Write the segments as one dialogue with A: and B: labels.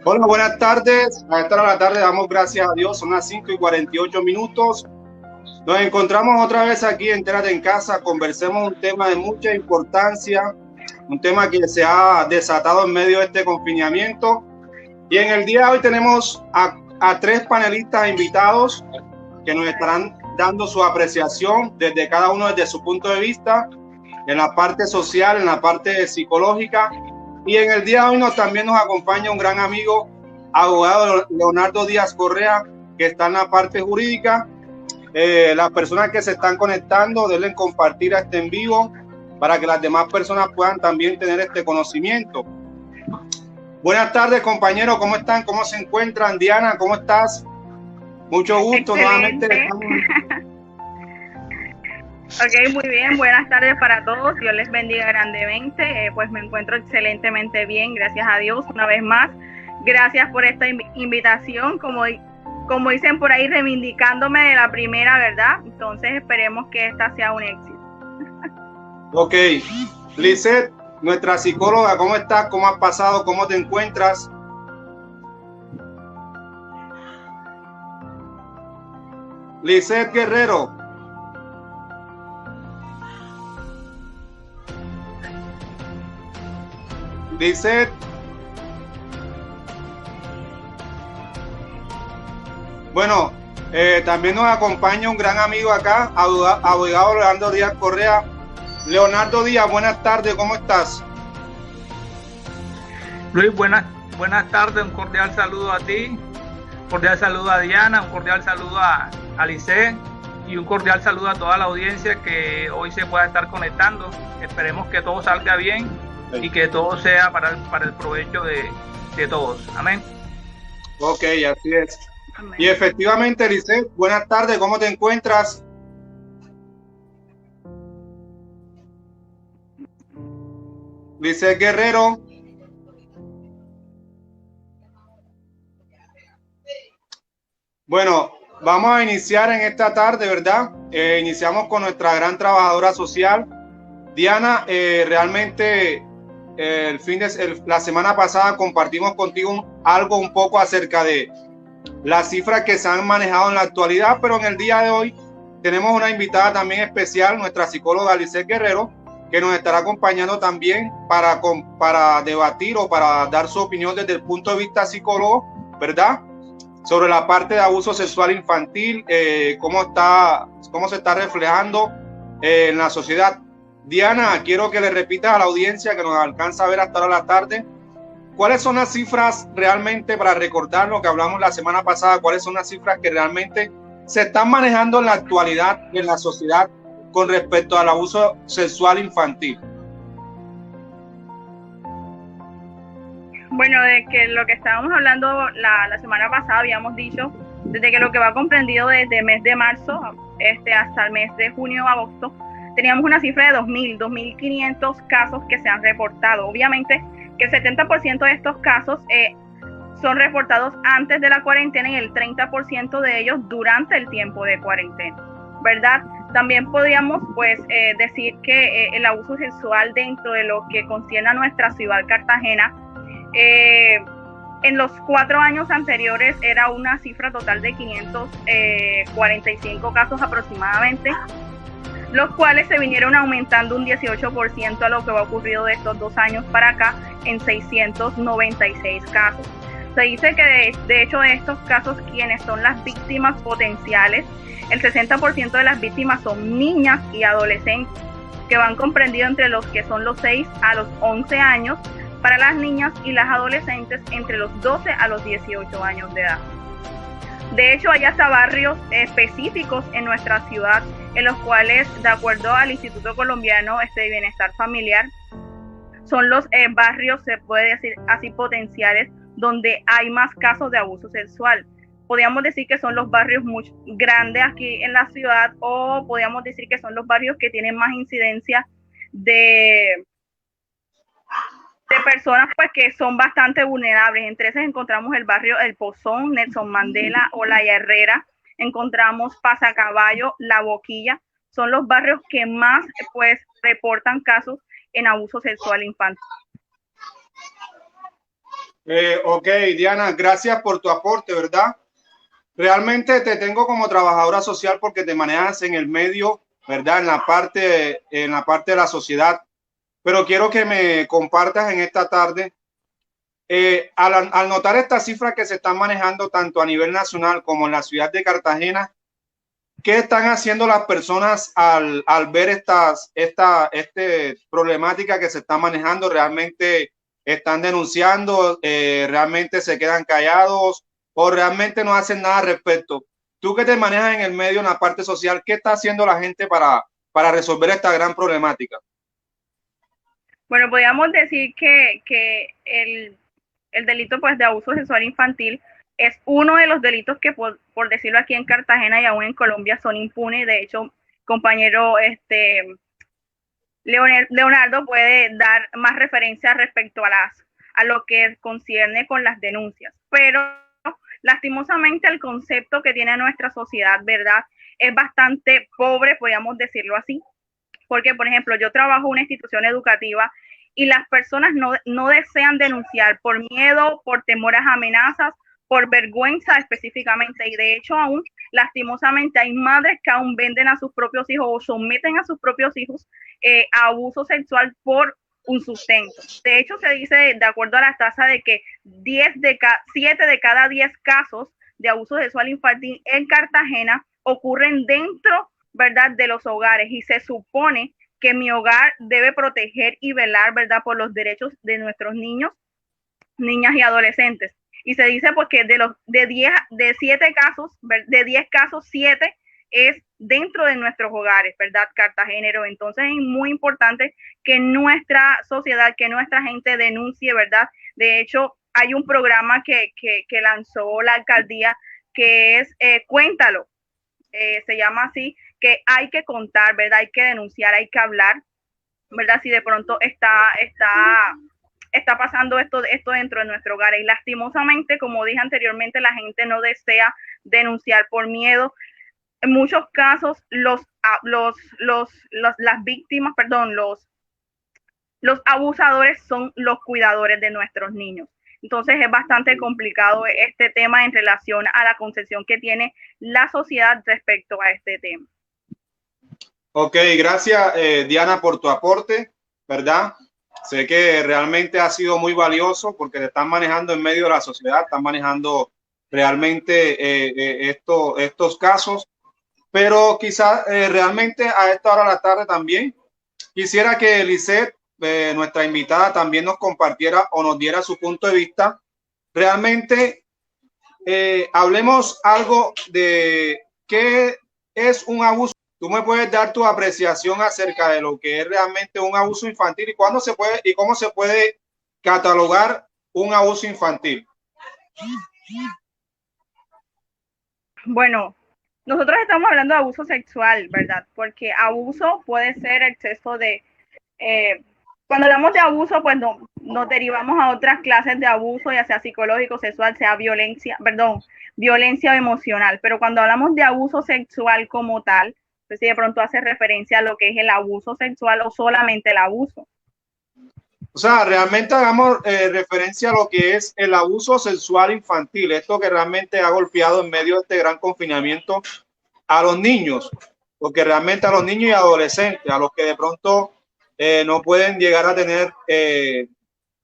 A: Hola, buenas tardes. A esta hora de la tarde damos gracias a Dios. Son las 5:48. Nos encontramos otra vez aquí en Entérate en Casa. Conversemos un tema de mucha importancia, un tema que se ha desatado en medio de este confinamiento. Y en el día de hoy tenemos a tres panelistas invitados que nos estarán dando su apreciación desde cada uno desde su punto de vista, en la parte social, en la parte psicológica. Y en el día de hoy también nos acompaña un gran amigo, abogado Leonardo Díaz Correa, que está en la parte jurídica. Las personas que se están conectando, denle compartir a este en vivo para que las demás personas puedan también tener este conocimiento. Buenas tardes, compañeros, ¿cómo están? ¿Cómo se encuentran? Diana, ¿cómo estás? Mucho gusto.
B: Excelente.
A: Nuevamente.
B: Ok, muy bien. Buenas tardes para todos. Dios les bendiga grandemente. Pues me encuentro excelentemente bien, gracias a Dios. Una vez más, gracias por esta invitación. Como dicen por ahí, reivindicándome de la primera, ¿verdad? Entonces esperemos que esta sea un éxito.
A: Ok. Lizeth, nuestra psicóloga, ¿cómo estás? ¿Cómo has pasado? ¿Cómo te encuentras? Lizeth Guerrero. Lizeth. Bueno, también nos acompaña un gran amigo acá, abogado Leonardo Díaz Correa. Leonardo Díaz, buenas tardes, ¿cómo estás?
C: Luis, buenas tardes, un cordial saludo a ti, un cordial saludo a Diana, un cordial saludo a Alice y un cordial saludo a toda la audiencia que hoy se pueda estar conectando. Esperemos que todo salga bien y que todo sea para el provecho de todos. Amén.
A: Ok, así es. Amén. Y efectivamente, Alice, buenas tardes, ¿cómo te encuentras? Alice Guerrero. Bueno, vamos a iniciar en esta tarde, ¿verdad? Iniciamos con nuestra gran trabajadora social, Diana. Realmente la semana pasada compartimos contigo algo un poco acerca de las cifras que se han manejado en la actualidad, pero en el día de hoy tenemos una invitada también especial, nuestra psicóloga Alice Guerrero, que nos estará acompañando también para debatir o para dar su opinión desde el punto de vista psicólogo, ¿verdad? Sobre la parte de abuso sexual infantil, cómo se está reflejando en la sociedad. Diana, quiero que le repitas a la audiencia que nos alcanza a ver hasta ahora la tarde, ¿cuáles son las cifras realmente, para recordar lo que hablamos la semana pasada, cuáles son las cifras que realmente se están manejando en la actualidad en la sociedad con respecto al abuso sexual infantil?
B: Bueno, de que lo que estábamos hablando la semana pasada, habíamos dicho, desde que lo que va comprendido desde el mes de marzo hasta el mes de junio o agosto, teníamos una cifra de 2.500 casos que se han reportado. Obviamente que el 70% de estos casos son reportados antes de la cuarentena y el 30% de ellos durante el tiempo de cuarentena, ¿verdad? También podríamos decir que el abuso sexual dentro de lo que concierne a nuestra ciudad Cartagena, en los 4 años anteriores era una cifra total de 545 casos aproximadamente, los cuales se vinieron aumentando un 18% a lo que va ocurrido de estos 2 años para acá en 696 casos. Se dice que de hecho de estos casos, quienes son las víctimas potenciales, el 60% de las víctimas son niñas y adolescentes, que van comprendidos entre los que son los 6 a los 11 años, para las niñas y las adolescentes entre los 12 a los 18 años de edad. De hecho, hay hasta barrios específicos en nuestra ciudad en los cuales, de acuerdo al Instituto Colombiano de Bienestar Familiar, son los barrios, se puede decir así, potenciales, donde hay más casos de abuso sexual. Podríamos decir que son los barrios muy grandes aquí en la ciudad, o podríamos decir que son los barrios que tienen más incidencia de personas pues que son bastante vulnerables. Entre esos encontramos el barrio El Pozón, Nelson Mandela, Olaya Herrera, encontramos Pasacaballo, La Boquilla. Son los barrios que más pues reportan casos en abuso sexual infantil.
A: Ok, Diana, gracias por tu aporte, ¿verdad? Realmente te tengo como trabajadora social porque te manejas en el medio, ¿verdad? En la parte de la sociedad. Pero quiero que me compartas en esta tarde, al notar estas cifras que se están manejando tanto a nivel nacional como en la ciudad de Cartagena, ¿qué están haciendo las personas al ver esta problemática que se está manejando? ¿Realmente están denunciando? ¿Realmente se quedan callados? ¿O realmente no hacen nada al respecto? Tú que te manejas en el medio, en la parte social, ¿qué está haciendo la gente para resolver esta gran problemática?
B: Bueno, podríamos decir que el delito pues de abuso sexual infantil es uno de los delitos que por decirlo aquí en Cartagena y aún en Colombia son impunes. De hecho, compañero Leonardo puede dar más referencia respecto a lo que concierne con las denuncias. Pero lastimosamente el concepto que tiene nuestra sociedad, ¿verdad? Es bastante pobre, podríamos decirlo así. Porque, por ejemplo, yo trabajo en una institución educativa y las personas no desean denunciar por miedo, por temor a amenazas, por vergüenza específicamente. Y de hecho, aún lastimosamente hay madres que aún venden a sus propios hijos o someten a sus propios hijos a abuso sexual por un sustento. De hecho, se dice, de acuerdo a la tasa, de que 7 de cada 10 casos de abuso sexual infantil en Cartagena ocurren dentro, ¿verdad?, de los hogares, y se supone que mi hogar debe proteger y velar, ¿verdad?, por los derechos de nuestros niños, niñas y adolescentes. Y se dice pues que de 7 casos, de 10 casos, 7 es dentro de nuestros hogares, ¿verdad?, cartagenero. Entonces es muy importante que nuestra sociedad, que nuestra gente denuncie, ¿verdad? De hecho, hay un programa que lanzó la alcaldía que es Cuéntalo, se llama así, que hay que contar, ¿verdad? Hay que denunciar, hay que hablar, ¿verdad? Si de pronto está pasando esto dentro de nuestro hogar. Y lastimosamente, como dije anteriormente, la gente no desea denunciar por miedo. En muchos casos, las víctimas, perdón, los abusadores son los cuidadores de nuestros niños. Entonces es bastante complicado este tema en relación a la concepción que tiene la sociedad respecto a este tema.
A: Ok, gracias Diana por tu aporte, ¿verdad? Sé que realmente ha sido muy valioso porque te están manejando en medio de la sociedad, están manejando realmente estos casos, pero quizás realmente a esta hora de la tarde también quisiera que Lisette, nuestra invitada, también nos compartiera o nos diera su punto de vista. Realmente hablemos algo de qué es un abuso. ¿Tú me puedes dar tu apreciación acerca de lo que es realmente un abuso infantil y cuándo se puede y cómo se puede catalogar un abuso infantil?
B: Bueno, nosotros estamos hablando de abuso sexual, ¿verdad? Porque abuso puede ser exceso de... cuando hablamos de abuso, pues nos derivamos a otras clases de abuso, ya sea psicológico, sexual, sea violencia emocional. Pero cuando hablamos de abuso sexual como tal, no sé si de pronto hace referencia a lo que es el abuso sexual o solamente el abuso.
A: O sea, realmente hagamos referencia a lo que es el abuso sexual infantil, esto que realmente ha golpeado en medio de este gran confinamiento a los niños, porque realmente a los niños y adolescentes, a los que de pronto no pueden llegar a tener,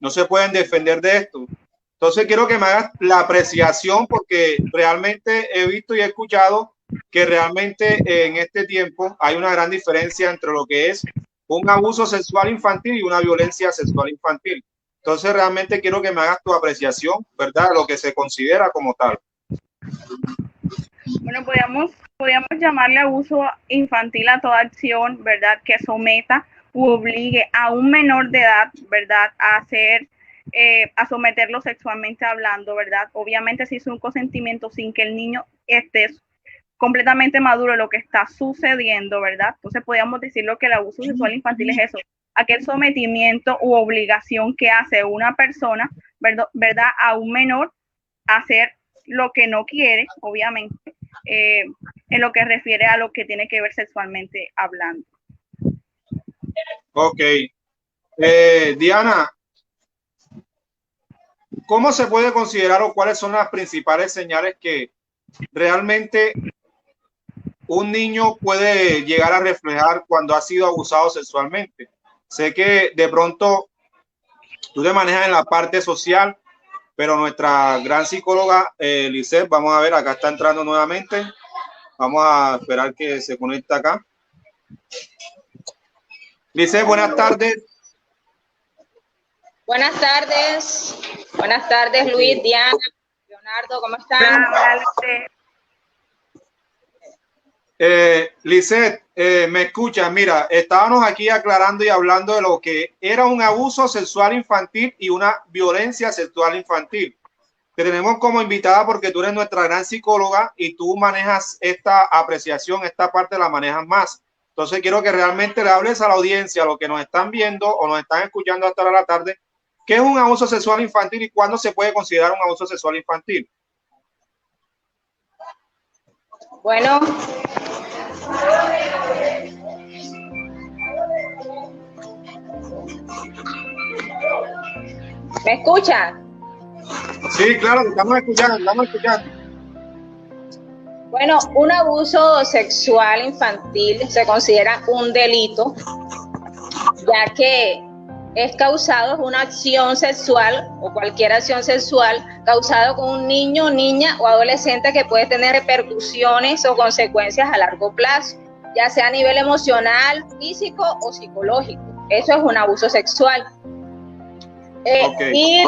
A: no se pueden defender de esto. Entonces quiero que me hagas la apreciación porque realmente he visto y he escuchado que realmente en este tiempo hay una gran diferencia entre lo que es un abuso sexual infantil y una violencia sexual infantil. Entonces realmente quiero que me hagas tu apreciación, ¿verdad? Lo que se considera como tal.
B: Bueno, podríamos llamarle abuso infantil a toda acción, ¿verdad?, que someta u obligue a un menor de edad, ¿verdad?, a someterlo sexualmente hablando, ¿verdad? Obviamente si es un consentimiento sin que el niño esté completamente maduro de lo que está sucediendo, ¿verdad? Entonces podríamos decirlo que el abuso sexual infantil es eso, aquel sometimiento u obligación que hace una persona, ¿verdad?, a un menor a hacer lo que no quiere, obviamente, en lo que refiere a lo que tiene que ver sexualmente hablando.
A: Ok. Diana, ¿cómo se puede considerar o cuáles son las principales señales que realmente un niño puede llegar a reflejar cuando ha sido abusado sexualmente? Sé que de pronto tú te manejas en la parte social, pero nuestra gran psicóloga, Lisette, vamos a ver, acá está entrando nuevamente. Vamos a esperar que se conecte acá. Lisette, buenas tardes.
D: Buenas tardes, Luis, Diana, Leonardo, ¿cómo están?
A: Lisette, me escuchas. Mira, estábamos aquí aclarando y hablando de lo que era un abuso sexual infantil y una violencia sexual infantil. Te tenemos como invitada porque tú eres nuestra gran psicóloga y tú manejas esta apreciación, esta parte la manejas más. Entonces quiero que realmente le hables a la audiencia, a los que nos están viendo o nos están escuchando hasta ahora la tarde, ¿qué es un abuso sexual infantil y cuándo se puede considerar un abuso sexual infantil?
D: Bueno, ¿me escuchan?
A: Sí, claro, estamos escuchando.
D: Bueno, un abuso sexual infantil se considera un delito, ya que es causado por una acción sexual o cualquier acción sexual causada con un niño, niña o adolescente que puede tener repercusiones o consecuencias a largo plazo, ya sea a nivel emocional, físico o psicológico. Eso es un abuso sexual. Y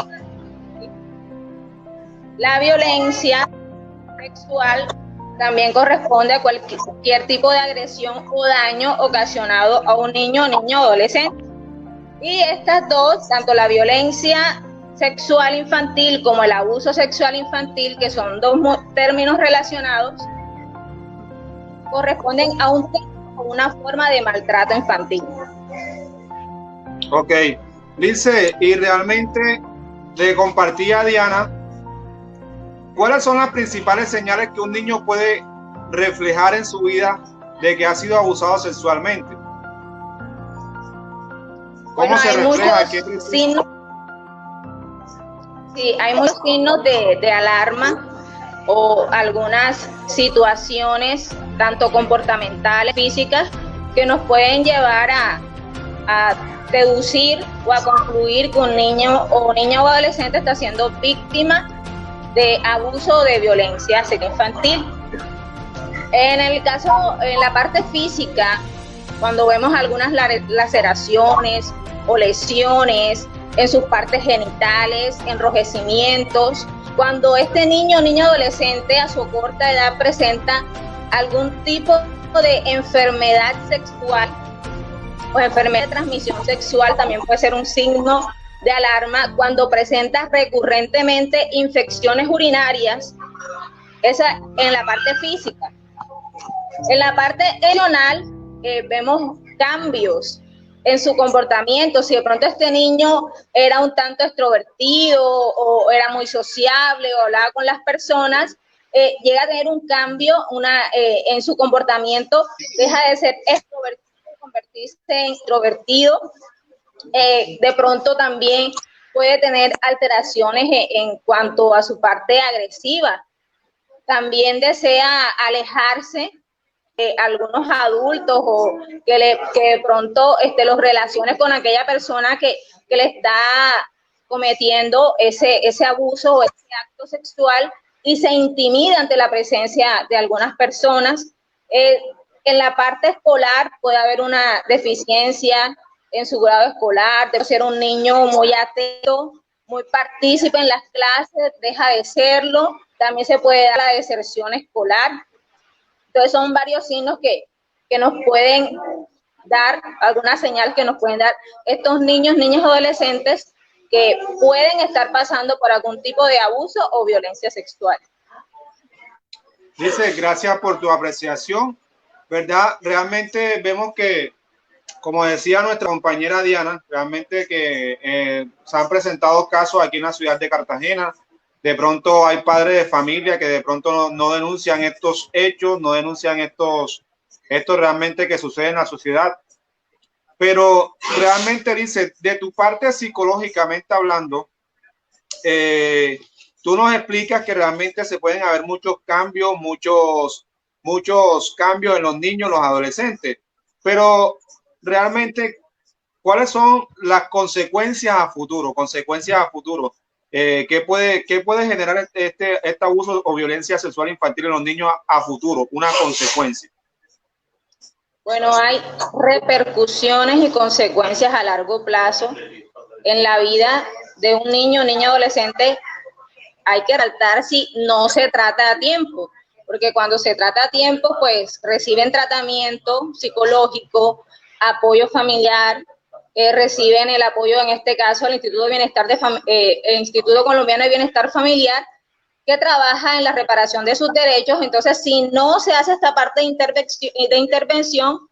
D: la violencia sexual también corresponde a cualquier tipo de agresión o daño ocasionado a un niño, niña o adolescente. Y estas dos, tanto la violencia sexual infantil como el abuso sexual infantil, que son dos términos relacionados, corresponden a una forma de maltrato infantil.
A: Ok, Lince, y realmente le compartí a Diana, ¿cuáles son las principales señales que un niño puede reflejar en su vida de que ha sido abusado sexualmente? ¿Cómo se refleja?
D: Hay muchos signos de alarma o algunas situaciones, tanto comportamentales, físicas, que nos pueden llevar a deducir o a concluir que un niño o niña o adolescente está siendo víctima de abuso o de violencia infantil. En la parte física, cuando vemos algunas laceraciones o lesiones en sus partes genitales, enrojecimientos, cuando este niño o niña adolescente a su corta edad presenta algún tipo de enfermedad sexual o enfermedad de transmisión sexual, también puede ser un signo de alarma. Cuando presenta recurrentemente infecciones urinarias, esa en la parte física. En la parte emocional vemos cambios en su comportamiento. Si de pronto este niño era un tanto extrovertido o era muy sociable o hablaba con las personas, llega a tener un cambio en su comportamiento, deja de ser extrovertido, convertirse en introvertido. De pronto también puede tener alteraciones en cuanto a su parte agresiva. También desea alejarse de algunos adultos o que de pronto los relacione con aquella persona que le está cometiendo ese abuso o ese acto sexual y se intimida ante la presencia de algunas personas. En la parte escolar puede haber una deficiencia en su grado escolar, debe ser un niño muy atento, muy partícipe en las clases, deja de serlo. También se puede dar la deserción escolar. Entonces son varios signos que nos pueden dar, algunas señales que nos pueden dar estos niños, niñas, adolescentes que pueden estar pasando por algún tipo de abuso o violencia sexual.
A: Dice, gracias por tu apreciación, ¿verdad? Realmente vemos que, como decía nuestra compañera Diana, realmente que se han presentado casos aquí en la ciudad de Cartagena. De pronto hay padres de familia que de pronto no denuncian estos hechos, no denuncian estos realmente que suceden en la sociedad. Pero realmente dice, de tu parte psicológicamente hablando, tú nos explicas que realmente se pueden haber muchos cambios, muchos cambios en los niños, los adolescentes, pero realmente, ¿cuáles son las consecuencias a futuro? ¿Qué puede generar este abuso o violencia sexual infantil en los niños a futuro? Una consecuencia.
D: Bueno, hay repercusiones y consecuencias a largo plazo en la vida de un niño, niña, adolescente. Hay que resaltar si no se trata a tiempo, porque cuando se trata a tiempo, pues reciben tratamiento psicológico, apoyo familiar, reciben el apoyo, en este caso, el Instituto Colombiano de Bienestar Familiar, que trabaja en la reparación de sus derechos. Entonces, si no se hace esta parte de intervención,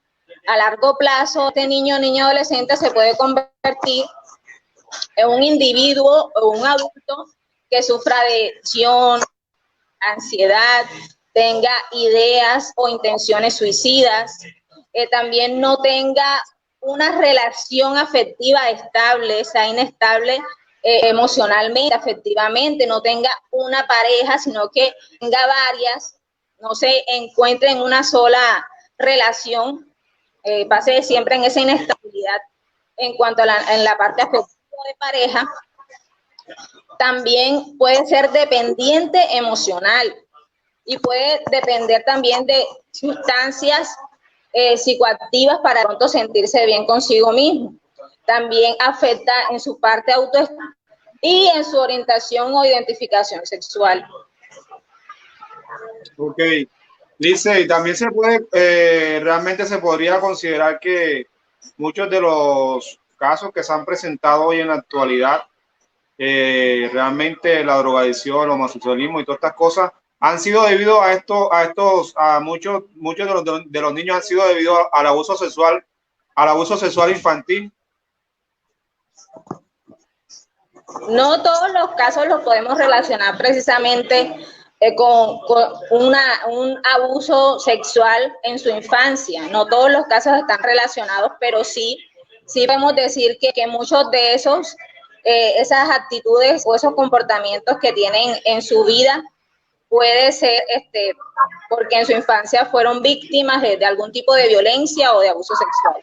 D: a largo plazo, este niño o niña adolescente se puede convertir en un individuo o un adulto que sufra de depresión, ansiedad, tenga ideas o intenciones suicidas, también no tenga una relación afectiva estable, sea inestable emocionalmente, afectivamente, no tenga una pareja, sino que tenga varias, no se encuentre en una sola relación, pase siempre en esa inestabilidad en cuanto a en la parte afectiva de pareja. También puede ser dependiente emocional y puede depender también de sustancias psicoactivas para pronto sentirse bien consigo mismo. También afecta en su parte autoestima y en su orientación o identificación sexual.
A: Ok, Lice, también se puede, realmente se podría considerar que muchos de los casos que se han presentado hoy en la actualidad, realmente la drogadicción, el homosexualismo y todas estas cosas han sido debido a muchos de los niños han sido debido al abuso sexual infantil.
D: No todos los casos los podemos relacionar precisamente con un abuso sexual en su infancia. No todos los casos están relacionados, pero sí podemos decir que muchos de esas actitudes o esos comportamientos que tienen en su vida puede ser porque en su infancia fueron víctimas de algún tipo de violencia o de abuso sexual.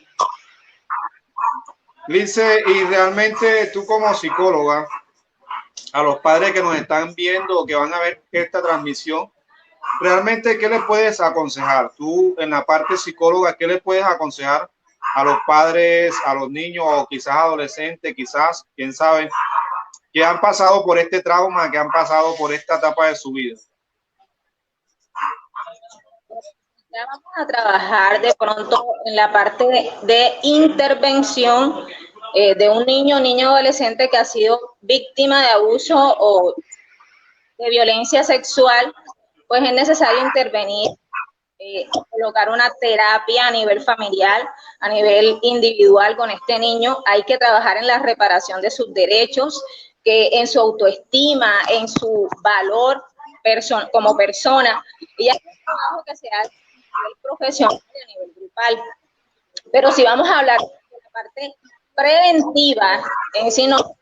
A: Lice, y realmente tú como psicóloga, a los padres que nos están viendo o que van a ver esta transmisión, realmente, ¿qué les puedes aconsejar? Tú, en la parte psicóloga, ¿qué les puedes aconsejar a los padres, a los niños o quizás adolescentes, quizás, quién sabe, que han pasado por este trauma, que han pasado por esta etapa de su vida?
D: Ya vamos a trabajar de pronto en la parte de intervención de un niño o niña adolescente que ha sido víctima de abuso o de violencia sexual. Pues es necesario intervenir, colocar una terapia a nivel familiar, a nivel individual con este niño. Hay que trabajar en la reparación de sus derechos, que en su autoestima, en su valor como persona. Y hay un trabajo que se hace a nivel profesional y a nivel grupal. Pero si vamos a hablar de la parte preventiva, en sí nosotros,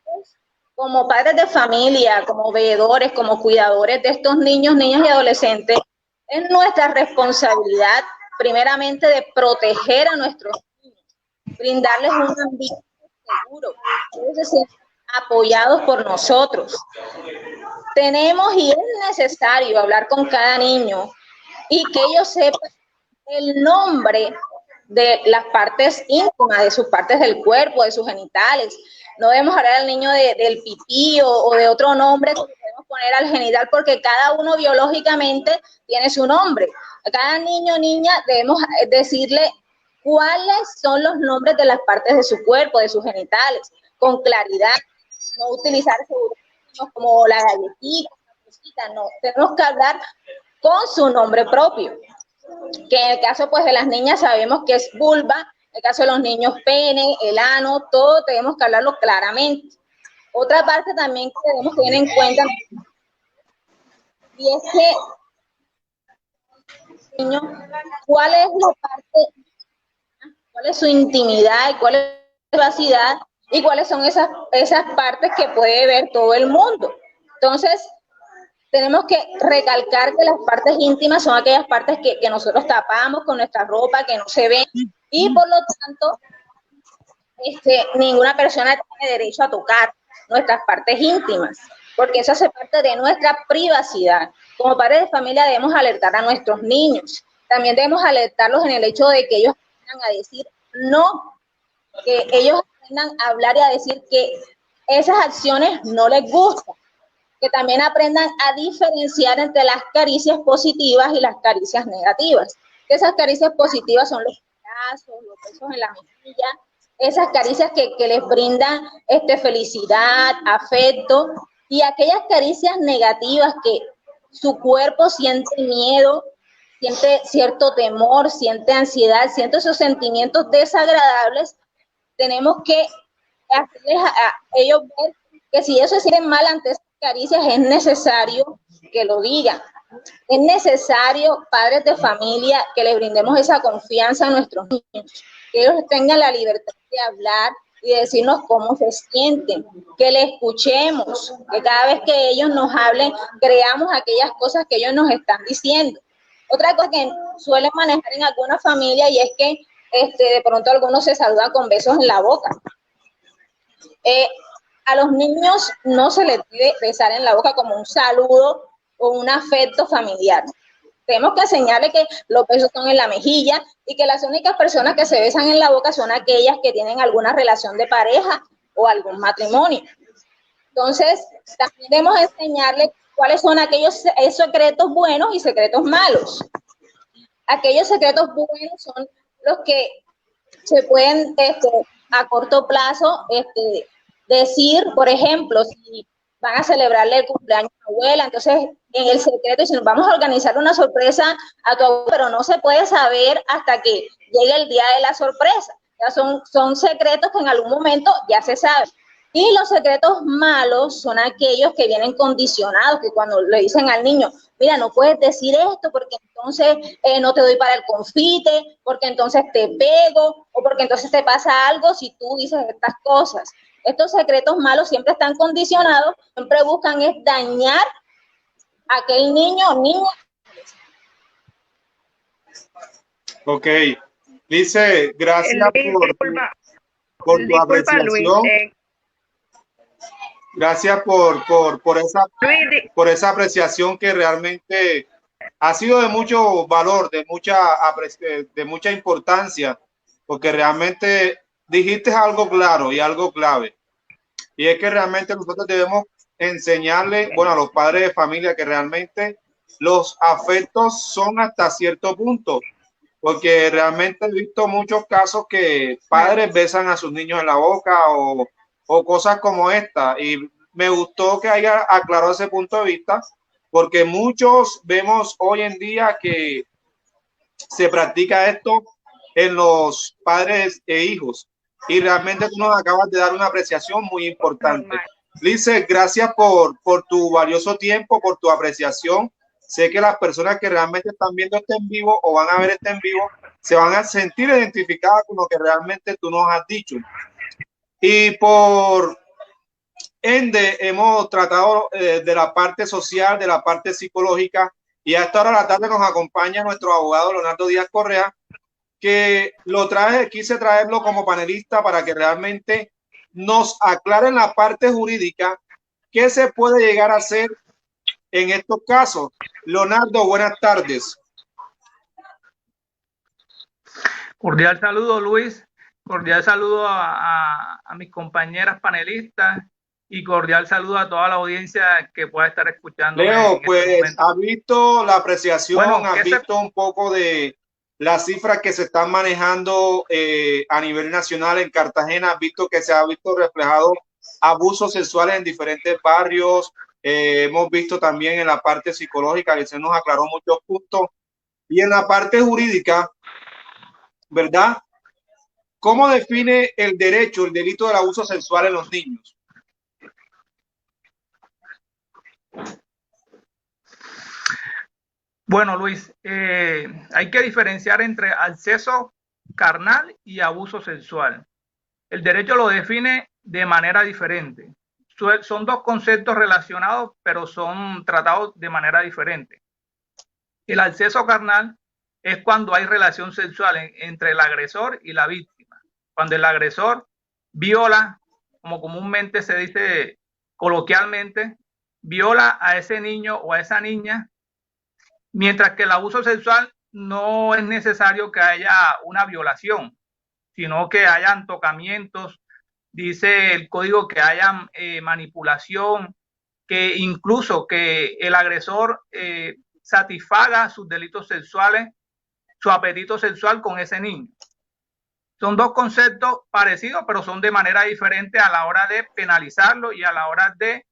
D: como padres de familia, como veedores, como cuidadores de estos niños, niñas y adolescentes, es nuestra responsabilidad, primeramente, de proteger a nuestros niños, brindarles un ambiente seguro, que ellos se sientan apoyados por nosotros. Tenemos y es necesario hablar con cada niño y que ellos sepan el nombre de las partes íntimas, de sus partes del cuerpo, de sus genitales. No debemos hablar al niño del pipí o de otro nombre que podemos poner al genital, porque cada uno biológicamente tiene su nombre. A cada niño o niña debemos decirle cuáles son los nombres de las partes de su cuerpo, de sus genitales, con claridad. No utilizar seguros como la galletita, no. Tenemos que hablar con su nombre propio. Que en el caso pues de las niñas sabemos que es vulva, en el caso de los niños pene, el ano, todo tenemos que hablarlo claramente. Otra parte también que debemos tener en cuenta y es que niño, cuál es la parte, cuál es su intimidad y cuál es su privacidad y cuáles son esas partes que puede ver todo el mundo. Entonces, tenemos que recalcar que las partes íntimas son aquellas partes que nosotros tapamos con nuestra ropa, que no se ven, y por lo tanto, ninguna persona tiene derecho a tocar nuestras partes íntimas, porque eso hace parte de nuestra privacidad. Como padres de familia debemos alertar a nuestros niños. También debemos alertarlos en el hecho de que ellos aprendan a decir no, que ellos aprendan a hablar y a decir que esas acciones no les gustan, que también aprendan a diferenciar entre las caricias positivas y las caricias negativas. Esas caricias positivas son los abrazos, los besos en la mejilla, esas caricias que les brindan felicidad, afecto, y aquellas caricias negativas que su cuerpo siente miedo, siente cierto temor, siente ansiedad, siente esos sentimientos desagradables. Tenemos que hacerles a ellos ver que si ellos se sienten mal ante esas caricias, es necesario que lo digan. Es necesario, padres de familia, que le brindemos esa confianza a nuestros niños, que ellos tengan la libertad de hablar y de decirnos cómo se sienten, que le escuchemos, que cada vez que ellos nos hablen, creamos aquellas cosas que ellos nos están diciendo. Otra cosa que suelen manejar en algunas familias, y es que de pronto algunos se saludan con besos en la boca. A los niños no se les debe besar en la boca como un saludo o un afecto familiar. Tenemos que enseñarles que los besos son en la mejilla y que las únicas personas que se besan en la boca son aquellas que tienen alguna relación de pareja o algún matrimonio. Entonces, también debemos enseñarles cuáles son aquellos secretos buenos y secretos malos. Aquellos secretos buenos son los que se pueden a corto plazo decir, por ejemplo, si van a celebrarle el cumpleaños a la abuela, entonces en el secreto dicen, vamos a organizar una sorpresa a tu abuela, pero no se puede saber hasta que llegue el día de la sorpresa. Ya son secretos que en algún momento ya se saben. Y los secretos malos son aquellos que vienen condicionados, que cuando le dicen al niño, mira, no puedes decir esto porque entonces no te doy para el confite, porque entonces te pego, o porque entonces te pasa algo si tú dices estas cosas. Estos secretos malos siempre están condicionados, siempre buscan es dañar a aquel niño o niña.
A: Ok. Dice, gracias por tu apreciación. Gracias por esa apreciación que realmente ha sido de mucho valor, de mucha importancia, porque realmente dijiste algo claro y algo clave. Y es que realmente nosotros debemos enseñarle, bueno, a los padres de familia que realmente los afectos son hasta cierto punto, porque realmente he visto muchos casos que padres besan a sus niños en la boca o cosas como esta, y me gustó que haya aclarado ese punto de vista, porque muchos vemos hoy en día que se practica esto en los padres e hijos, y realmente tú nos acabas de dar una apreciación muy importante. Lice, gracias por tu valioso tiempo, por tu apreciación. Sé que las personas que realmente están viendo este en vivo o van a ver este en vivo se van a sentir identificadas con lo que realmente tú nos has dicho. Y por ende, hemos tratado de la parte social, de la parte psicológica, y a esta hora de la tarde nos acompaña nuestro abogado Leonardo Díaz Correa, que quise traerlo como panelista para que realmente nos aclare en la parte jurídica qué se puede llegar a hacer en estos casos. Leonardo, buenas tardes.
C: Cordial saludo, Luis. Cordial saludo a mis compañeras panelistas y cordial saludo a toda la audiencia que pueda estar escuchando.
A: Leo, pues has visto la apreciación, bueno, has visto un poco de las cifras que se están manejando a nivel nacional en Cartagena. Has visto que se ha visto reflejado abusos sexuales en diferentes barrios. Hemos visto también en la parte psicológica que se nos aclaró muchos puntos, y en la parte jurídica, ¿verdad? ¿Cómo define el delito del abuso sexual en los niños?
C: Bueno, Luis, hay que diferenciar entre acceso carnal y abuso sexual. El derecho lo define de manera diferente. Son dos conceptos relacionados, pero son tratados de manera diferente. El acceso carnal es cuando hay relación sexual entre el agresor y la víctima. Cuando el agresor viola, como comúnmente se dice coloquialmente, viola a ese niño o a esa niña, mientras que el abuso sexual no es necesario que haya una violación, sino que hayan tocamientos, dice el código que haya manipulación, que incluso que el agresor satisfaga sus delitos sexuales, su apetito sexual con ese niño. Son dos conceptos parecidos, pero son de manera diferente a la hora de penalizarlo y a la hora de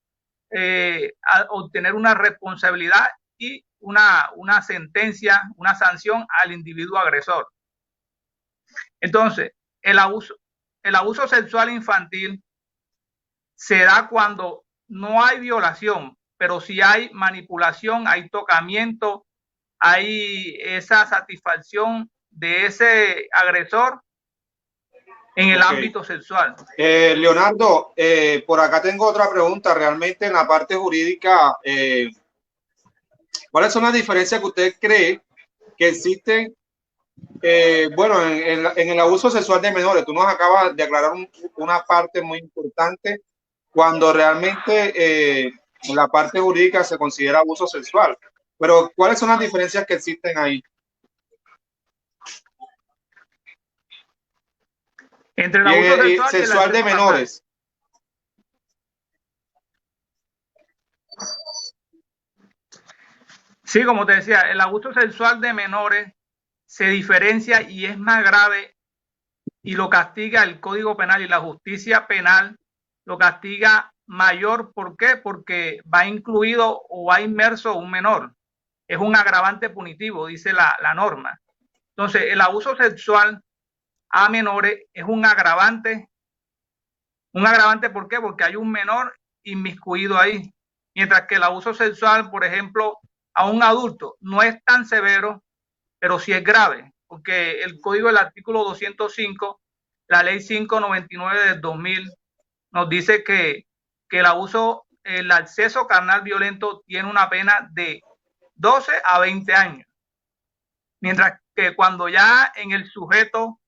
C: obtener una responsabilidad y una sentencia, una sanción al individuo agresor. Entonces, el abuso sexual infantil se da cuando no hay violación, pero sí hay manipulación, hay tocamiento, hay esa satisfacción de ese agresor en el ámbito sexual.
A: Leonardo, por acá tengo otra pregunta. Realmente en la parte jurídica, ¿cuáles son las diferencias que usted cree que existen? Bueno, en el abuso sexual de menores, tú nos acabas de aclarar una parte muy importante cuando realmente en la parte jurídica se considera abuso sexual. Pero ¿cuáles son las diferencias que existen ahí?
C: Entre el abuso
A: sexual de menores.
C: Sí, como te decía, el abuso sexual de menores se diferencia y es más grave y lo castiga el Código Penal y la justicia penal lo castiga mayor. ¿Por qué? Porque va incluido o va inmerso un menor. Es un agravante punitivo, dice la norma. Entonces, el abuso sexual a menores es un agravante. Un agravante, ¿por qué? Porque hay un menor inmiscuido ahí. Mientras que el abuso sexual, por ejemplo, a un adulto no es tan severo, pero sí es grave, porque el código del artículo 205, la ley 599 del 2000, nos dice que el acceso carnal violento tiene una pena de 12 a 20 años. Mientras que cuando ya en el sujeto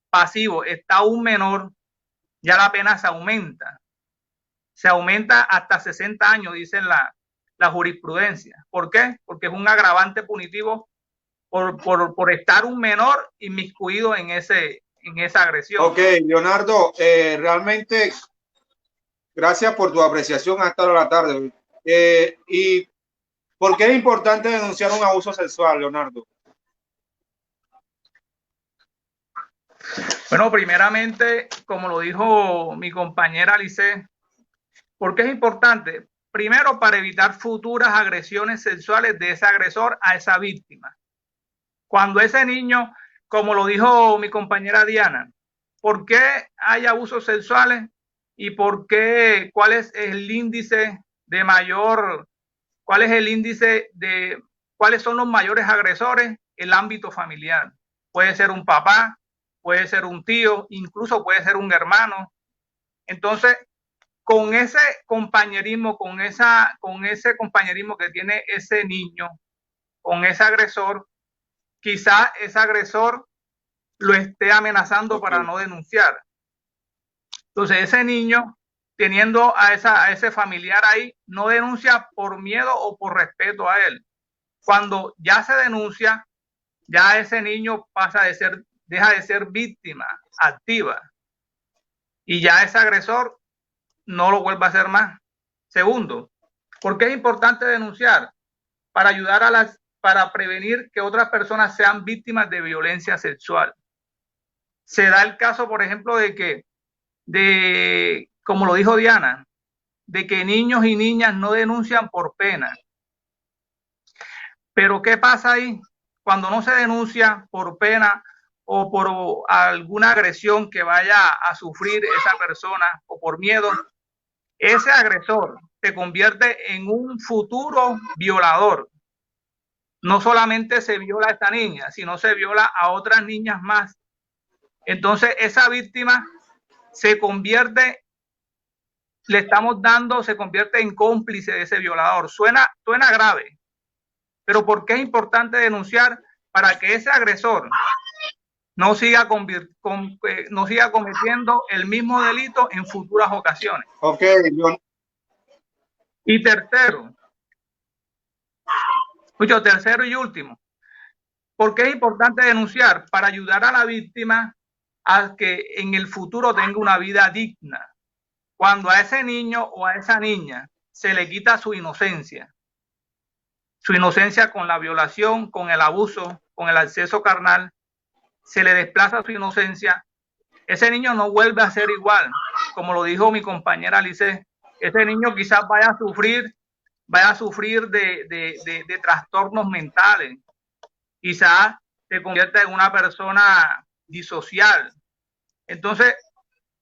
C: pasivo está un menor, ya la pena se aumenta. Se aumenta hasta 60 años, dicen la jurisprudencia. ¿Por qué? Porque es un agravante punitivo por estar un menor inmiscuido en esa agresión.
A: Ok, Leonardo, realmente gracias por tu apreciación hasta la tarde. ¿Y por qué es importante denunciar un abuso sexual, Leonardo?
C: Bueno, primeramente, como lo dijo mi compañera Alice, ¿por qué es importante? Primero, para evitar futuras agresiones sexuales de ese agresor a esa víctima. Cuando ese niño, como lo dijo mi compañera Diana, ¿por qué hay abusos sexuales y por qué, cuál es el índice de mayor, cuál es el índice de cuáles son los mayores agresores? El ámbito familiar. Puede ser un papá, puede ser un tío, incluso puede ser un hermano. Entonces, con ese compañerismo, con ese compañerismo que tiene ese niño, con ese agresor, quizá ese agresor lo esté amenazando para no denunciar. Entonces, ese niño, teniendo a ese familiar ahí, no denuncia por miedo o por respeto a él. Cuando ya se denuncia, ya ese niño deja de ser víctima activa y ya ese agresor no lo vuelve a hacer más. Segundo, ¿por qué es importante denunciar? Para ayudar para prevenir que otras personas sean víctimas de violencia sexual. Se da el caso, por ejemplo, como lo dijo Diana, de que niños y niñas no denuncian por pena. Pero ¿qué pasa ahí? Cuando no se denuncia por pena o por alguna agresión que vaya a sufrir esa persona o por miedo, ese agresor se convierte en un futuro violador. No solamente se viola a esta niña, sino se viola a otras niñas más. Entonces esa víctima se convierte le estamos dando, se convierte en cómplice de ese violador. Suena grave, pero ¿por qué es importante denunciar? Para que ese agresor no siga cometiendo el mismo delito en futuras ocasiones.
A: Ok,
C: y tercero y último, ¿por qué es importante denunciar? Para ayudar a la víctima a que en el futuro tenga una vida digna. Cuando a ese niño o a esa niña se le quita su inocencia con la violación, con el abuso, con el acceso carnal, se le desplaza su inocencia, ese niño no vuelve a ser igual. Como lo dijo mi compañera Alice, ese niño quizás vaya a sufrir de trastornos mentales, quizás se convierta en una persona disocial. Entonces,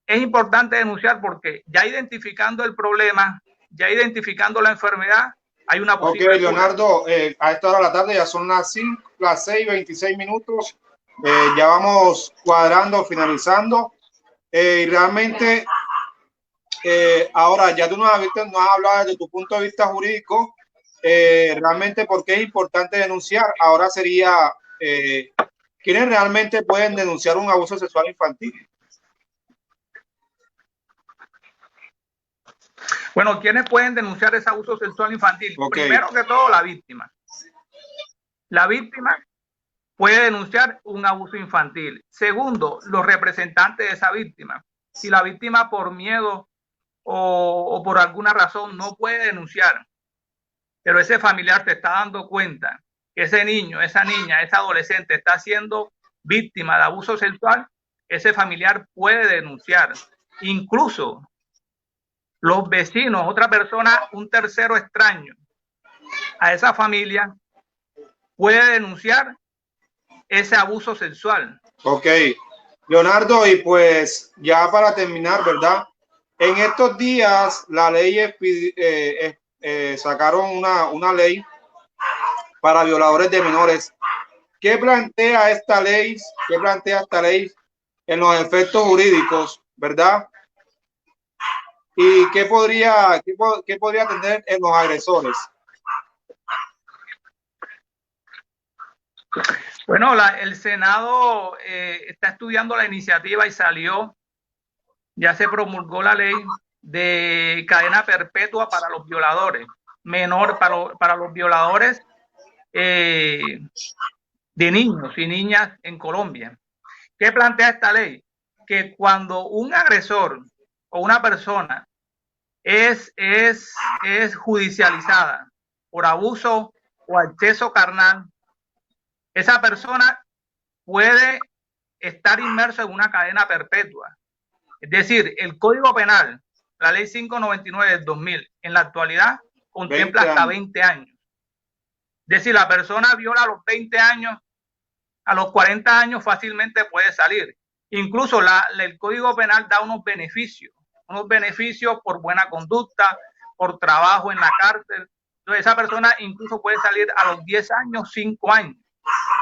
C: es importante denunciar porque ya identificando el problema, ya identificando la enfermedad, hay una posible.
A: Ok, Leonardo, a esta hora de la tarde ya son las 6:26 minutos. Ya vamos cuadrando, finalizando. Y realmente, ahora ya tú nos has hablado desde tu punto de vista jurídico, realmente por qué es importante denunciar. Ahora sería, ¿quiénes realmente pueden denunciar un abuso sexual infantil?
C: Bueno, ¿quiénes pueden denunciar ese abuso sexual infantil? Okay. Primero que todo, la víctima. La víctima puede denunciar un abuso infantil. Segundo, los representantes de esa víctima. Si la víctima por miedo o por alguna razón no puede denunciar, pero ese familiar te está dando cuenta que ese niño, esa niña, ese adolescente está siendo víctima de abuso sexual, ese familiar puede denunciar. Incluso los vecinos, otra persona, un tercero extraño a esa familia puede denunciar ese abuso sexual.
A: Ok, Leonardo, y pues ya para terminar, ¿verdad? En estos días la ley sacaron una ley para violadores de menores. ¿Qué plantea esta ley? ¿Qué plantea esta ley en los efectos jurídicos, verdad? ¿Y qué podría tener en los agresores?
C: Bueno, el Senado está estudiando la iniciativa y ya se promulgó la ley de cadena perpetua para los violadores, para los violadores de niños y niñas en Colombia. ¿Qué plantea esta ley? Que cuando un agresor o una persona es judicializada por abuso o acceso carnal, esa persona puede estar inmerso en una cadena perpetua. Es decir, el Código Penal, la Ley 599 del 2000, en la actualidad contempla hasta 20 años. Es decir, la persona viola a los 20 años, a los 40 años fácilmente puede salir. Incluso el Código Penal da unos beneficios por buena conducta, por trabajo en la cárcel. Entonces esa persona incluso puede salir a los 10 años, 5 años.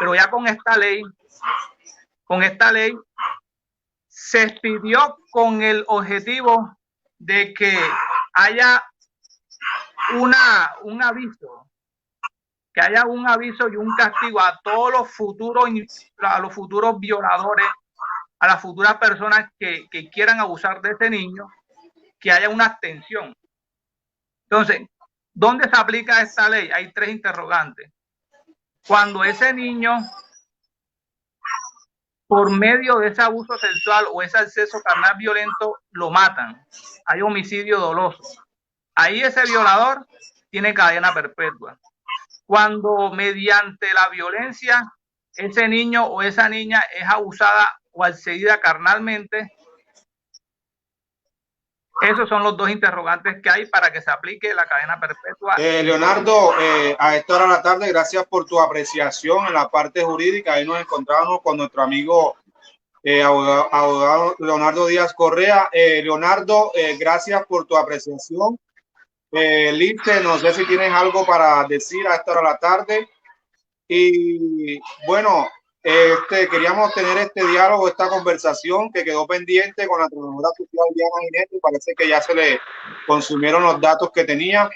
C: Pero ya con esta ley se expidió con el objetivo de que haya un aviso y un castigo a todos los futuros violadores, a las futuras personas que quieran abusar de ese niño, que haya una abstención. Entonces, ¿dónde se aplica esta ley? Hay 3 interrogantes. Cuando ese niño, por medio de ese abuso sexual o ese acceso carnal violento, lo matan, hay homicidio doloso. Ahí ese violador tiene cadena perpetua. Cuando mediante la violencia ese niño o esa niña es abusada o accedida carnalmente, esos son los 2 interrogantes que hay para que se aplique la cadena perpetua.
A: Leonardo, a esta hora de la tarde, gracias por tu apreciación en la parte jurídica. Ahí nos encontramos con nuestro amigo abogado Leonardo Díaz Correa. Leonardo, gracias por tu apreciación. Lice, no sé si tienes algo para decir a esta hora de la tarde. Y bueno, queríamos tener este diálogo, esta conversación que quedó pendiente con la trabajadora social Diana Ginette, y parece que ya se le consumieron los datos que tenía.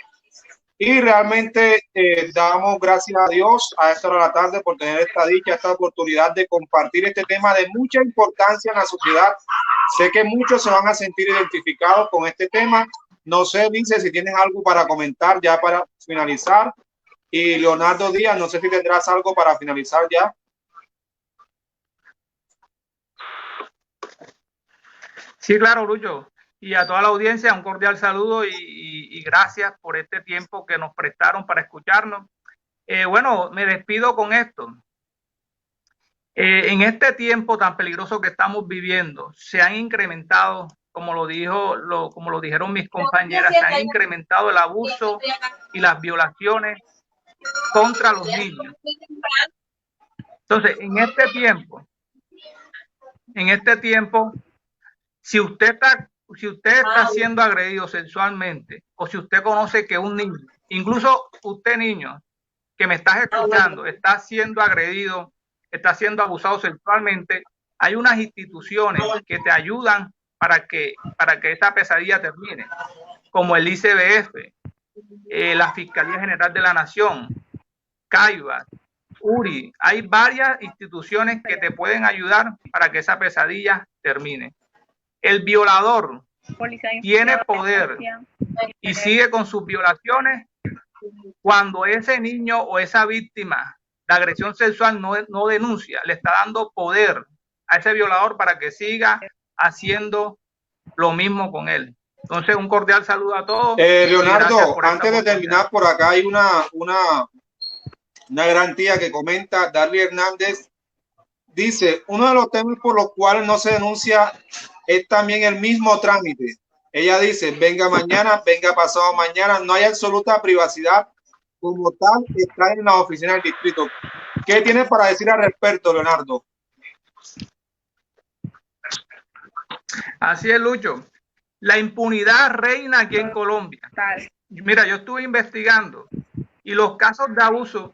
A: Y realmente damos gracias a Dios a esta hora de la tarde por tener esta dicha, esta oportunidad de compartir este tema de mucha importancia en la sociedad. Sé que muchos se van a sentir identificados con este tema. No sé, Lince, si tienes algo para comentar ya para finalizar. Y Leonardo Díaz, no sé si tendrás algo para finalizar ya.
C: Sí, claro, Lucho. Y a toda la audiencia, un cordial saludo y gracias por este tiempo que nos prestaron para escucharnos. Bueno, me despido con esto. En este tiempo tan peligroso que estamos viviendo, se han incrementado, como lo dijeron mis compañeras, se han incrementado el abuso y las violaciones contra los niños. Entonces, en este tiempo, si usted está siendo agredido sexualmente, o si usted conoce que un niño, incluso usted niño que me estás escuchando, está siendo agredido, está siendo abusado sexualmente, hay unas instituciones que te ayudan para que esta pesadilla termine, como el ICBF, la Fiscalía General de la Nación, CAIBA, URI. Hay varias instituciones que te pueden ayudar para que esa pesadilla termine. El violador tiene poder y sigue con sus violaciones cuando ese niño o esa víctima de agresión sexual no denuncia. Le está dando poder a ese violador para que siga haciendo lo mismo con él. Entonces, un cordial saludo a todos.
A: Leonardo, antes de terminar, por acá hay una gran tía que comenta, Darly Hernández, dice, uno de los temas por los cuales no se denuncia es también el mismo trámite. Ella dice, venga mañana, venga pasado mañana, no hay absoluta privacidad como tal, está en la oficina del distrito. ¿Qué tienes para decir al respecto, Leonardo?
C: Así es, Lucho. La impunidad reina aquí en Colombia. Mira, yo estuve investigando y los casos de abuso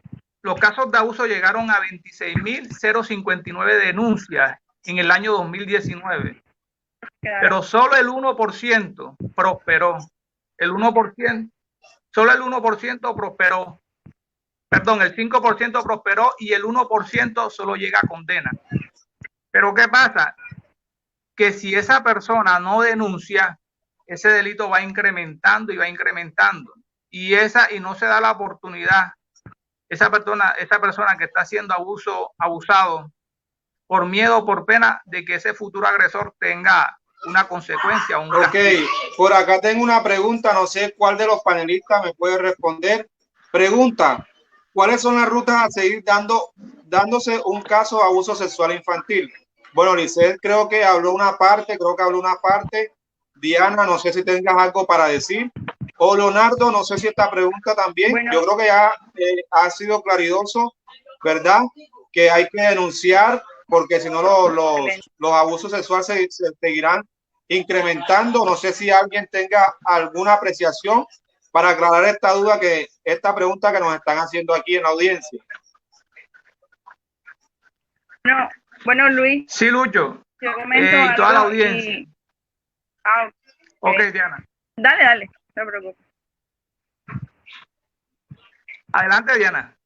C: llegaron a 26.059 denuncias en el año 2019. Pero solo el 1% prosperó. Solo el 1% prosperó. Perdón, el 5% prosperó y el 1% solo llega a condena. Pero ¿qué pasa? Que si esa persona no denuncia, ese delito va incrementando y va incrementando. Y no se da la oportunidad. Esa persona que está siendo abusado por miedo o por pena de que ese futuro agresor tenga una consecuencia.
A: Ok, por acá tengo una pregunta, no sé cuál de los panelistas me puede responder. Pregunta, ¿cuáles son las rutas a seguir dándose un caso de abuso sexual infantil? Bueno, Lisset creo que habló una parte, Diana, no sé si tengas algo para decir. O Leonardo, no sé si esta pregunta también, bueno, yo creo que ya ha sido claridoso, ¿verdad? Que hay que denunciar porque si no los abusos sexuales se seguirán incrementando. No sé si alguien tenga alguna apreciación para aclarar esta pregunta que nos están haciendo aquí en la audiencia.
B: No, bueno, Luis.
C: Sí, Lucho.
B: Yo comento
C: y toda la audiencia.
B: Ok,
C: Diana.
B: Dale, no te preocupes.
C: Adelante, Diana.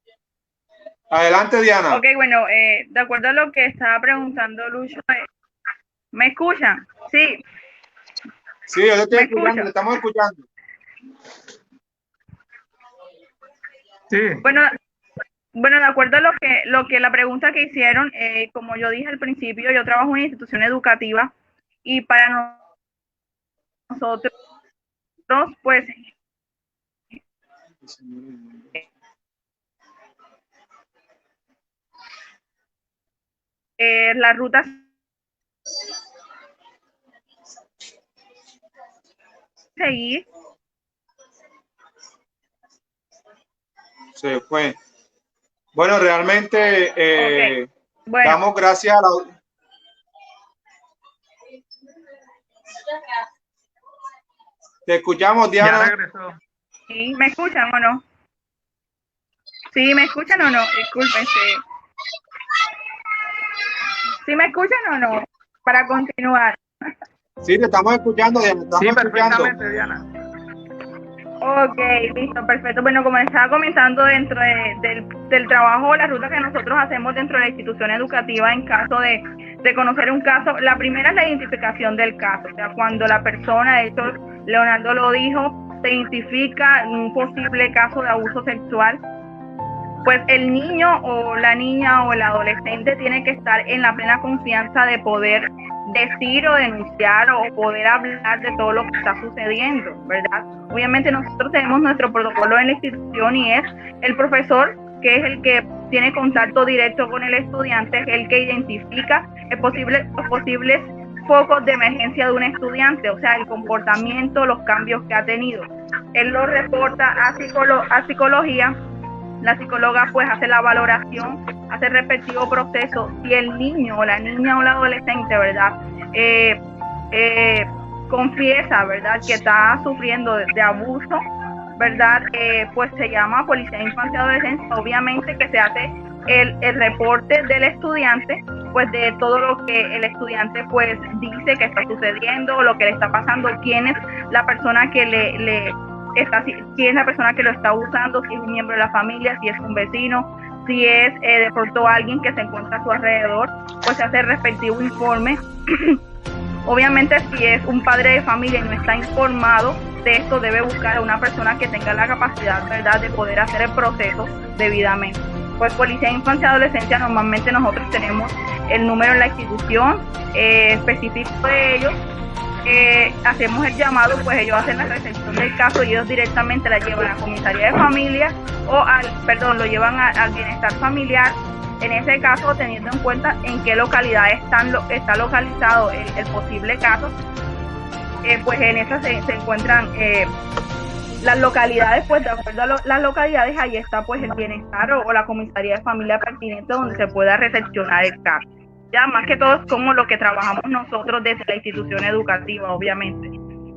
A: Adelante, Diana.
B: Ok, bueno, de acuerdo a lo que estaba preguntando Lucho, ¿me escuchan? Sí.
A: Sí, yo estoy escuchando, te estamos escuchando.
C: Sí.
B: Bueno, de acuerdo a lo que la pregunta que hicieron, como yo dije al principio, yo trabajo en una institución educativa y para nosotros, pues, las rutas seguir.
A: Se fue. Bueno, realmente
B: Okay. Bueno.
A: Damos gracias a la... Te escuchamos, Diana.
C: Ya regresó.
B: ¿Sí? ¿Me escuchan o no? ¿Sí? ¿Me escuchan o no? Discúlpense. ¿Sí me escuchan o no? Para continuar.
A: Sí, te estamos escuchando, Diana.
C: Sí, perfectamente, Diana.
B: Ok, listo, perfecto. Bueno, como les estaba comentando, dentro del trabajo, la ruta que nosotros hacemos dentro de la institución educativa en caso de conocer un caso, la primera es la identificación del caso. O sea, cuando la persona, de hecho, Leonardo lo dijo, se identifica un posible caso de abuso sexual, pues el niño o la niña o el adolescente tiene que estar en la plena confianza de poder decir o denunciar o poder hablar de todo lo que está sucediendo, ¿verdad? Obviamente nosotros tenemos nuestro protocolo en la institución y es el profesor, que es el que tiene contacto directo con el estudiante, es el que identifica los posibles focos de emergencia de un estudiante, o sea, el comportamiento, los cambios que ha tenido. Él lo reporta a psicología. La psicóloga pues hace la valoración, hace el respectivo proceso. Si el niño o la niña o la adolescente, ¿verdad? Confiesa, ¿verdad? Que está sufriendo de abuso, ¿verdad? Pues se llama Policía de Infancia y Adolescencia. Obviamente que se hace el reporte del estudiante, pues de todo lo que el estudiante pues dice que está sucediendo, lo que le está pasando, quién es la persona que si es la persona que lo está usando, si es un miembro de la familia, si es un vecino, si es de pronto alguien que se encuentra a su alrededor, pues se hace el respectivo informe. Obviamente, si es un padre de familia y no está informado de esto, debe buscar a una persona que tenga la capacidad, ¿verdad?, de poder hacer el proceso debidamente. Pues Policía de Infancia y Adolescencia, normalmente nosotros tenemos el número en la institución específico de ellos. Hacemos el llamado, pues ellos hacen la recepción del caso y ellos directamente la llevan a la comisaría de familia lo llevan al bienestar familiar. En ese caso, teniendo en cuenta en qué localidad está localizado el posible caso, pues en esa se encuentran las localidades, pues de acuerdo a las localidades, ahí está pues el bienestar o la comisaría de familia pertinente donde se pueda recepcionar el caso. Ya más que todo es como lo que trabajamos nosotros desde la institución educativa, obviamente.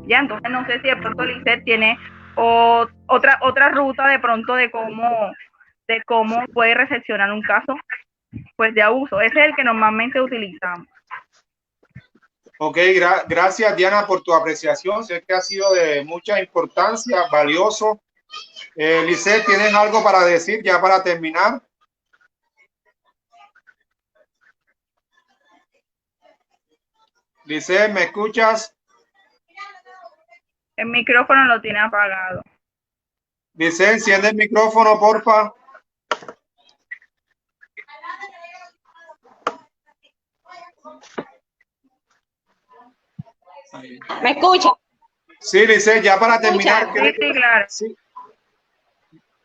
B: Ya, entonces no sé si de pronto Lisset tiene otra ruta de pronto de cómo puede recepcionar un caso pues de abuso. Ese es el que normalmente utilizamos.
A: Ok, gracias Diana por tu apreciación. Sé que ha sido de mucha importancia, valioso. Lisset, ¿tienes algo para decir ya para terminar? Lisset, ¿me escuchas?
B: El micrófono lo tiene apagado.
A: Lisset, enciende el micrófono, porfa.
D: ¿Me escucha?
A: Sí, Lisset, ya para terminar.
B: Sí, claro.
A: Sí.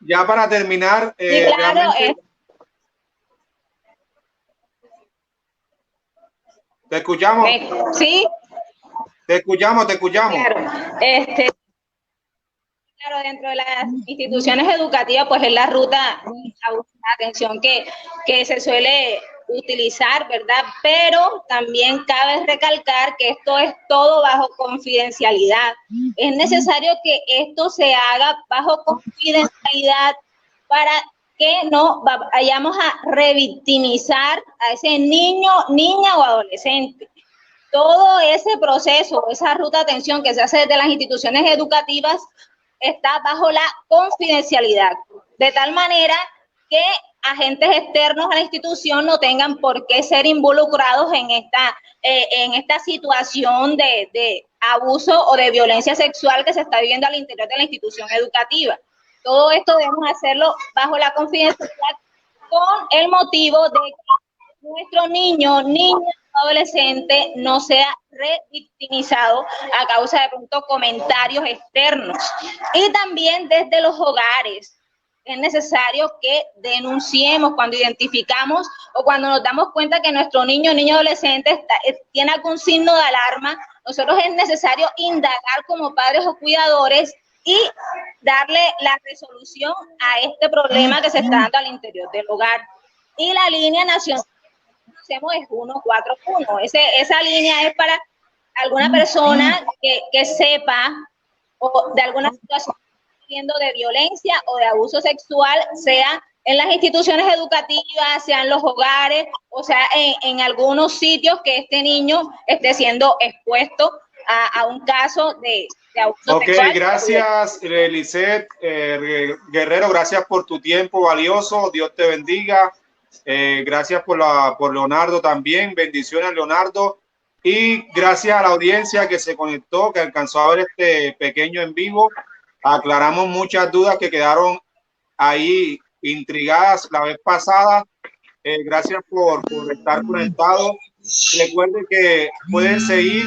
A: Ya para terminar.
D: Sí, claro.
A: ¿Te escuchamos?
D: Sí.
A: Te escuchamos.
D: Claro. Claro, dentro de las instituciones educativas, pues es la ruta de atención que se suele utilizar, ¿verdad? Pero también cabe recalcar que esto es todo bajo confidencialidad. Es necesario que esto se haga bajo confidencialidad para que no vayamos a revictimizar a ese niño, niña o adolescente. Todo ese proceso, esa ruta de atención que se hace desde las instituciones educativas está bajo la confidencialidad, de tal manera que agentes externos a la institución no tengan por qué ser involucrados en esta situación de abuso o de violencia sexual que se está viviendo al interior de la institución educativa. Todo esto debemos hacerlo bajo la confidencialidad con el motivo de que nuestro niño, niña, adolescente no sea revictimizado a causa de pronto comentarios externos. Y también desde los hogares es necesario que denunciemos cuando identificamos o cuando nos damos cuenta que nuestro niño o niña adolescente tiene algún signo de alarma. Nosotros es necesario indagar como padres o cuidadores y darle la resolución a este problema que se está dando al interior del hogar. Y la línea nacional hacemos es 141. Esa línea es para alguna persona que sepa o de alguna situación de violencia o de abuso sexual, sea en las instituciones educativas, sea en los hogares, o sea, en algunos sitios que este niño esté siendo expuesto a un caso de abuso sexual.
A: Ok, gracias, Lisette Guerrero, gracias por tu tiempo valioso, Dios te bendiga. Gracias por Leonardo también, bendiciones Leonardo, y gracias a la audiencia que se conectó, que alcanzó a ver este pequeño en vivo. Aclaramos muchas dudas que quedaron ahí intrigadas la vez pasada. Gracias por estar conectados. Recuerden que pueden seguir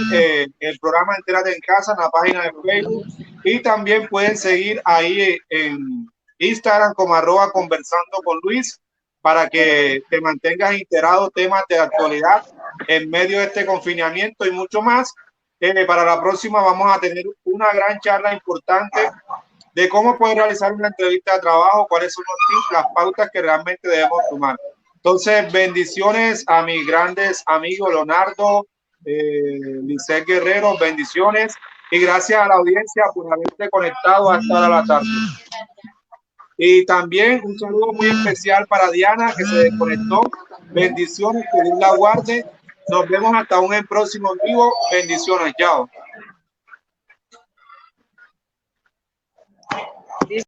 A: el programa Entérate en Casa en la página de Facebook, y también pueden seguir ahí en Instagram como @conversando con Luis, para que te mantengas enterado temas de actualidad en medio de este confinamiento y mucho más. Para la próxima vamos a tener una gran charla importante de cómo poder realizar una entrevista de trabajo, cuáles son los tips, las pautas que realmente debemos tomar. Entonces, bendiciones a mis grandes amigos Leonardo, Lisette Guerrero, bendiciones, y gracias a la audiencia por haberte conectado hasta la tarde. Y también un saludo muy especial para Diana, que se desconectó. Bendiciones, que Dios la guarde. Nos vemos hasta un próximo en vivo. Bendiciones, chao.